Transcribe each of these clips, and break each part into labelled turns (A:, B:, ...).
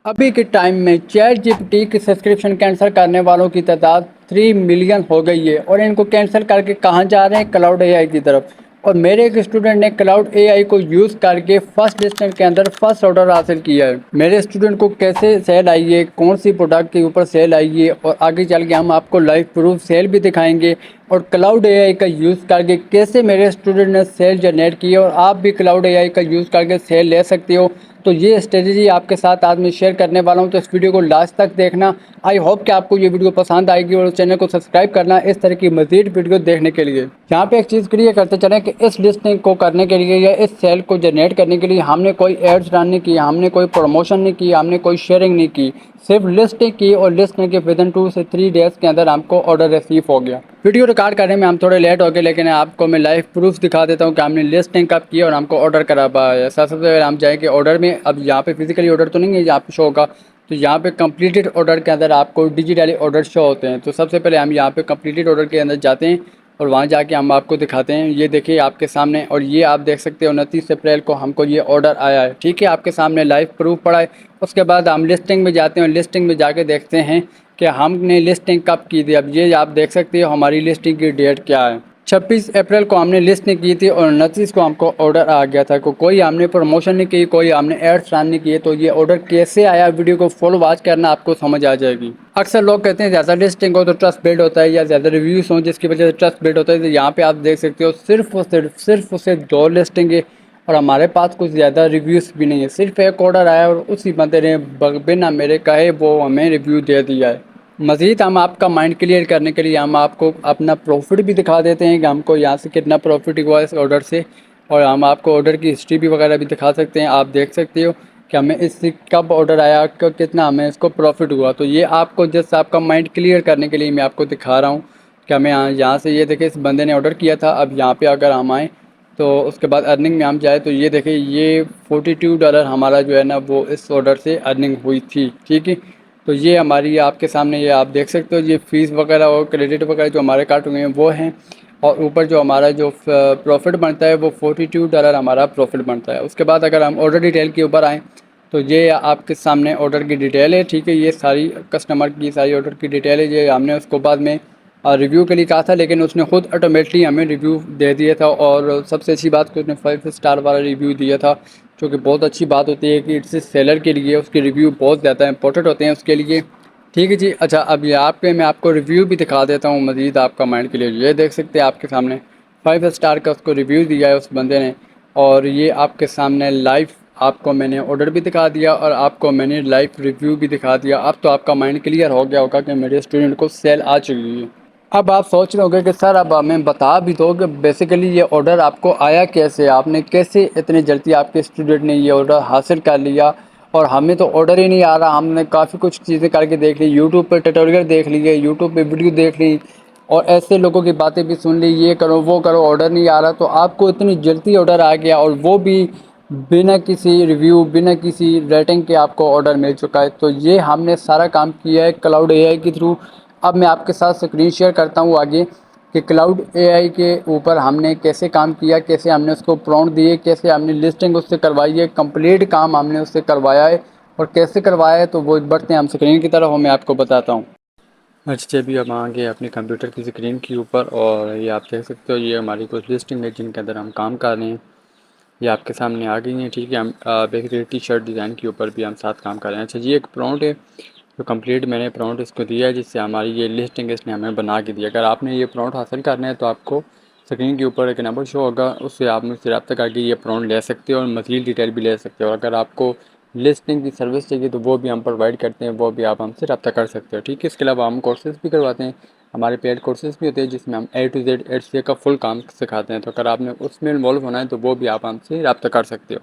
A: अभी के टाइम में चैट जीपीटी की सब्सक्रिप्शन कैंसिल करने वालों की तादाद 3 मिलियन हो गई है और इनको कैंसिल करके कहाँ जा रहे हैं? क्लाउड एआई की तरफ। और मेरे एक स्टूडेंट ने क्लाउड एआई को यूज़ करके फर्स्ट लिस्टेंट के अंदर फर्स्ट ऑर्डर हासिल किया है। मेरे स्टूडेंट को कैसे सेल आई है, कौन सी प्रोडक्ट के ऊपर सेल आई है और आगे चल के हम आपको लाइव प्रूफ सेल भी दिखाएंगे और क्लाउड एआई का यूज़ करके कैसे मेरे स्टूडेंट ने सेल जनरेट की है और आप भी क्लाउड एआई का यूज़ करके सेल ले सकते हो। तो ये स्ट्रेटजी आपके साथ आज मैं शेयर करने वाला हूँ, तो इस वीडियो को लास्ट तक देखना। आई होप कि आपको ये वीडियो पसंद आएगी और चैनल को सब्सक्राइब करना इस तरह की मजीद वीडियो देखने के लिए। यहाँ पे एक चीज़ क्लियर करते चलें कि इस लिस्टिंग को करने के लिए या इस सेल को जनरेट करने के लिए हमने कोई एड्स रन नहीं की, हमने कोई प्रमोशन नहीं की, हमने कोई शेयरिंग नहीं की, सिर्फ लिस्टिंग की और लिस्टिंग के विद इन 2 से 3 डेज के अंदर हमको ऑर्डर रिसीव हो गया। वीडियो रिकॉर्ड करने में हम थोड़े लेट हो गए, लेकिन आपको मैं लाइव प्रूफ दिखा देता हूँ कि हमने लिस्टिंग कब की और हमको ऑर्डर करा पाया। सबसे पहले हम जाएंगे ऑर्डर में। अब यहाँ पे फिजिकली ऑर्डर तो नहीं है यहाँ पे शो होगा, तो यहाँ पे कंप्लीटेड ऑर्डर के अंदर आपको डिजिटली ऑर्डर शो होते हैं। तो सबसे पहले हम यहाँ पे कंप्लीटेड ऑर्डर के अंदर जाते हैं और वहाँ जाके हम आपको दिखाते हैं। ये देखिए आपके सामने, और ये आप देख सकते हो 29 अप्रैल को हमको ये ऑर्डर आया है। ठीक है, आपके सामने लाइव प्रूफ पड़ा है। उसके बाद हम लिस्टिंग में जाते हैं और लिस्टिंग में जाके देखते हैं कि हमने लिस्टिंग कब की थी। अब ये आप देख सकते हो हमारी लिस्टिंग की डेट क्या है। 26 अप्रैल को हमने लिस्टिंग की थी और 29 को हमको ऑर्डर आ गया था। कोई हमने प्रमोशन नहीं की, कोई हमने एड्स रन नहीं किए। तो ये ऑर्डर कैसे आया, वीडियो को फुल वॉच करना, आपको समझ आ जाएगी। अक्सर लोग कहते हैं ज़्यादा लिस्टिंग हो तो ट्रस्ट बिल्ड होता है या ज़्यादा रिव्यूज़ हों जिसकी वजह से ट्रस्ट बिल्ड होता है। तो यहाँ पे आप देख सकते हो सिर्फ और सिर्फ 2 लिस्टिंग है और हमारे पास कुछ ज़्यादा रिव्यूज़ भी नहीं है। सिर्फ एक ऑर्डर आया और उसी बंदे ने बिना मेरे कहे वो हमें रिव्यू दे दिया है। मज़ीद हम आपका माइंड क्लियर करने के लिए हम आपको अपना प्रॉफिट भी दिखा देते हैं कि हमको यहाँ से कितना प्रॉफिट हुआ इस ऑर्डर से, और हम आपको ऑर्डर की हिस्ट्री भी वगैरह भी दिखा सकते हैं। आप देख सकते हो कि हमें इससे कब ऑर्डर आया, कितना हमें इसको प्रॉफिट हुआ। तो ये आपको जस्ट आपका माइंड क्लियर करने के लिए मैं आपको दिखा रहा हूँ कि हमें यहाँ से, ये देखिए इस बंदे ने ऑर्डर किया था। अब यहाँ पर अगर हम आएँ तो उसके बाद अर्निंग में हम जाए तो ये देखिए ये $42 हमारा जो है ना वो इस ऑर्डर से अर्निंग हुई थी। ठीक है, तो ये हमारी आपके सामने ये आप देख सकते हो, ये फ़ीस वगैरह और क्रेडिट वगैरह जो हमारे काट हुए हैं वो हैं। और ऊपर जो हमारा जो प्रॉफिट बनता है वो $42 हमारा प्रॉफिट बनता है। उसके बाद अगर हम ऑर्डर डिटेल के ऊपर आएँ तो ये आपके सामने ऑर्डर की डिटेल है। ठीक है, ये सारी कस्टमर की सारी ऑर्डर की डिटेल है। ये हमने उसको बाद में रिव्यू के लिए कहा था, लेकिन उसने खुद ऑटोमेटिकली हमें रिव्यू दे दिया था। और सबसे अच्छी बात कि उसने 5 स्टार वाला रिव्यू दिया था, जो कि बहुत अच्छी बात होती है कि इससे सेलर के लिए उसके रिव्यू बहुत ज़्यादा इंपॉर्टेंट होते हैं उसके लिए। ठीक है जी। अच्छा, अब यहाँ पे मैं आपको रिव्यू भी दिखा देता हूँ मज़ीद आपका माइंड के लिए। ये देख सकते हैं आपके सामने 5 स्टार का उसको रिव्यू दिया है उस बंदे ने। और ये आपके सामने लाइव आपको मैंने ऑर्डर भी दिखा दिया और आपको मैंने लाइव रिव्यू भी दिखा दिया। अब तो आपका माइंड क्लियर हो गया होगा कि मेरे स्टूडेंट को सेल आ चुकी है। अब आप सोच रहे होंगे कि सर अब हमें बता भी दो कि बेसिकली ये ऑर्डर आपको आया कैसे, आपने कैसे इतनी जल्दी आपके स्टूडेंट ने ये ऑर्डर हासिल कर लिया और हमें तो ऑर्डर ही नहीं आ रहा। हमने काफ़ी कुछ चीज़ें करके देख ली, यूट्यूब पर ट्यूटोरियल देख लिए, यूट्यूब पे वीडियो देख ली और ऐसे लोगों की बातें भी सुन ली, ये करो वो करो, ऑर्डर नहीं आ रहा। तो आपको इतनी जल्दी ऑर्डर आ गया और वो भी बिना किसी रिव्यू, बिना किसी रेटिंग के आपको ऑर्डर मिल चुका है। तो ये हमने सारा काम किया है क्लाउड एआई के थ्रू। अब मैं आपके साथ स्क्रीन शेयर करता हूँ आगे कि क्लाउड एआई के ऊपर हमने कैसे काम किया, कैसे हमने उसको प्रॉम्प्ट दिए, कैसे हमने लिस्टिंग उससे करवाई है, कंप्लीट काम हमने उससे करवाया है और कैसे करवाया है। तो वो बढ़ते हैं हम स्क्रीन की तरफ और मैं आपको बताता हूँ। अच्छा, अभी हम आ गए अपने कंप्यूटर की स्क्रीन के ऊपर और ये आप देख सकते हो ये हमारी कुछ लिस्टिंग है जिनके अंदर हम काम कर रहे हैं। ये आपके सामने आ गई हैं। ठीक है, हम बेसिकली टी शर्ट डिज़ाइन के ऊपर भी हम साथ काम कर रहे हैं। अच्छा जी, एक प्रॉम्प्ट है तो कंप्लीट मैंने प्रॉम्प्ट इसको दिया है जिससे हमारी ये लिस्टिंग इसने हमें बना के दिया। अगर आपने ये प्रॉम्प्ट हासिल करना है तो आपको स्क्रीन के ऊपर एक नंबर शो होगा, उससे आप मुझसे रब्ता करके ये प्रॉम्प्ट ले सकते हो और मज़ीद डिटेल भी ले सकते हो। और अगर आपको लिस्टिंग की सर्विस चाहिए तो वो भी हम प्रोवाइड करते हैं, वो भी आप हमसे रब्ता कर सकते हो। ठीक है, इसके अलावा हम कोर्सेज़ भी करवाते हैं, हमारे पेड कोर्सेज़ भी होते हैं जिसमें हम A to Z HCA का फुल काम सिखाते हैं। तो अगर आपने उसमें इन्वॉल्व होना है तो वो भी आप हमसे रब्ता कर सकते हो।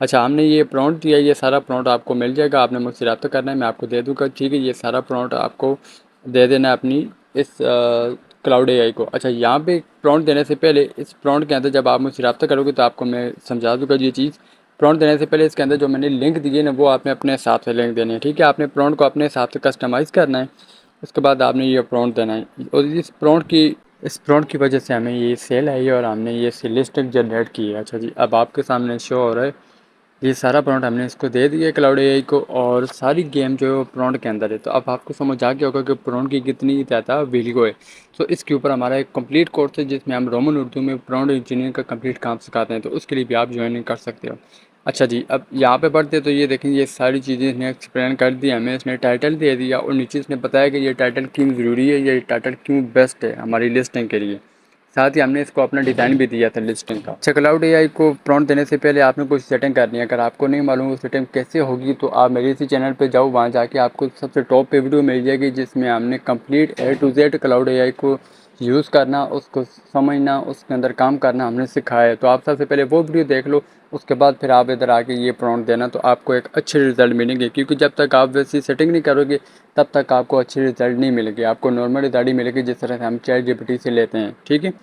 A: अच्छा, हमने ये प्रॉम्प्ट दिया, ये सारा प्रॉम्प्ट आपको मिल जाएगा, आपने मुझसे रब्ता करना है, मैं आपको दे दूँगा। ठीक है, ये सारा प्रॉम्प्ट आपको दे देना है अपनी इस क्लाउड एआई को। अच्छा, यहाँ पे प्रॉम्प्ट देने से पहले इस प्रॉम्प्ट के अंदर जब आप मुझसे रब्ता करोगे तो आपको मैं समझा दूँगा ये चीज़। प्रॉम्प्ट देने से पहले इसके अंदर जो मैंने लिंक दिए ना वो आपने अपने हिसाब से लिंक देने हैं। ठीक है, आपने प्रॉम्प्ट को अपने हिसाब से कस्टमाइज़ करना है, उसके बाद आपने ये प्रॉम्प्ट देना है। और इस प्रॉम्प्ट की वजह से हमें ये सेल आई है और हमने ये लिस्ट जनरेट की है। अच्छा जी, अब आपके सामने शो हो रहा है
B: ये सारा प्रॉम्प्ट हमने इसको दे दिया क्लाउड एआई को, और सारी गेम जो है वो प्रॉम्प्ट के अंदर है। तो अब आपको समझ आ गया होगा कि प्रॉम्प्ट की कितनी ज़्यादा वैल्यू है। तो इसके ऊपर हमारा एक कंप्लीट कोर्स है जिसमें हम रोमन उर्दू में प्रॉम्प्ट इंजीनियरिंग का कंप्लीट काम सिखाते हैं, तो उसके लिए भी आप ज्वाइन कर सकते हो। अच्छा जी, अब यहाँ पे बढ़ते हैं। तो ये देखें, ये सारी चीज़ें इसने एक्सप्लेन कर दी हमें, इसने टाइटल दे दिया और नीचे इसने बताया कि ये टाइटल क्यों ज़रूरी है, ये टाइटल क्यों बेस्ट है हमारी लिस्टिंग के लिए। साथ ही हमने इसको अपना डिज़ाइन भी दिया था लिस्टिंग का। अच्छा, क्लाउड एआई को प्रॉम्प्ट देने से पहले आपने कुछ सेटिंग करनी है। अगर आपको नहीं मालूम वो सेटिंग कैसे होगी, तो आप मेरे इसी चैनल पे जाओ, वहाँ जाके आपको सबसे टॉप पे वीडियो मिल जाएगी जिसमें हमने complete A to Z Claude AI को यूज़ करना, उसको समझना, उसके अंदर काम करना हमने सिखाया है। तो आप सबसे पहले वो वीडियो देख लो, उसके बाद फिर आप इधर आके ये प्रॉम्प्ट देना, तो आपको एक अच्छे रिजल्ट मिलेंगे। क्योंकि जब तक आप वैसी सेटिंग नहीं करोगे तब तक आपको अच्छे रिजल्ट नहीं मिलेंगे। आपको नॉर्मल रिजल्ट ही मिलेगी जिस तरह से हम चैट जीपीटी से लेते हैं, ठीक है।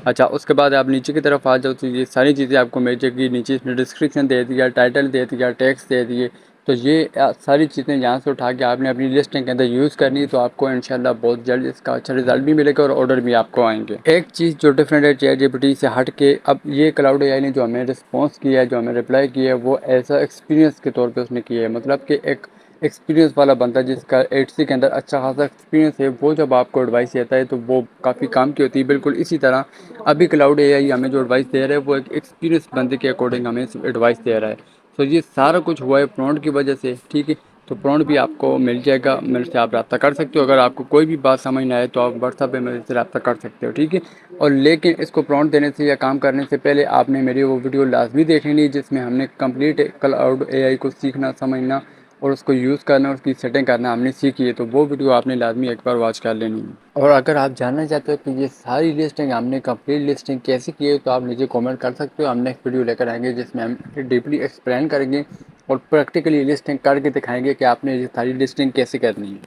B: अच्छा, उसके बाद आप नीचे की तरफ आ जाओ तो ये सारी चीज़ें आपको मिल जाएगी। नीचे इसने डिस्क्रिप्शन दे दिया, टाइटल दे दिया, टेक्स्ट दे दिए। तो ये सारी चीज़ें यहाँ से उठा के आपने अपनी लिस्टिंग के अंदर यूज़ करनी है, तो आपको इंशाल्लाह बहुत जल्द इसका अच्छा रिजल्ट भी मिलेगा और ऑर्डर भी आपको आएंगे। एक चीज़ जो डिफरेंट है चैट जीपीटी से हट के, अब ये क्लाउड एआई ने जो हमें रिस्पॉन्स किया है, जो हमें रिप्लाई किया है, वो ऐसा एक्सपीरियंस के तौर पर उसने किया है। मतलब कि एक एक्सपीरियंस वाला बंदा जिसका एटसी के अंदर अच्छा खासा एक्सपीरियंस है, वो जब आपको एडवाइस देता है तो वो काफ़ी काम की होती है। बिल्कुल इसी तरह अभी क्लाउड एआई हमें जो एडवाइस दे रहा है वो एक एक्सपीरियंस बंदे के अकॉर्डिंग हमें एडवाइस दे रहा है। तो ये सारा कुछ हुआ है प्रॉम्प्ट की वजह से, ठीक है। तो प्रॉम्प्ट भी आपको मिल जाएगा, मेरे से आप रब्ता कर सकते हो। अगर आपको कोई भी बात समझ ना आए तो आप व्हाट्सएप पे मेरे से रब्ता कर सकते हो, ठीक है। और लेकिन इसको प्रॉम्प्ट देने से या काम करने से पहले आपने मेरी वो वीडियो लाजमी देख लेनी है जिसमें हमने कंप्लीट क्लाउड एआई को सीखना, समझना और उसको यूज़ करना और उसकी सेटिंग करना हमने सीखी है। तो वो वीडियो आपने लाजमी एक बार वॉच कर लेनी है। और अगर आप जानना चाहते हो कि ये सारी लिस्टिंग हमने कंप्लीट लिस्टिंग कैसे की है, तो आप नीचे कमेंट कर सकते हो। हम नेक्स्ट वीडियो लेकर आएंगे जिसमें हम डीपली एक्सप्लेन करेंगे और प्रैक्टिकली लिस्टिंग करके दिखाएंगे कि आपने ये सारी लिस्टिंग कैसे करनी है।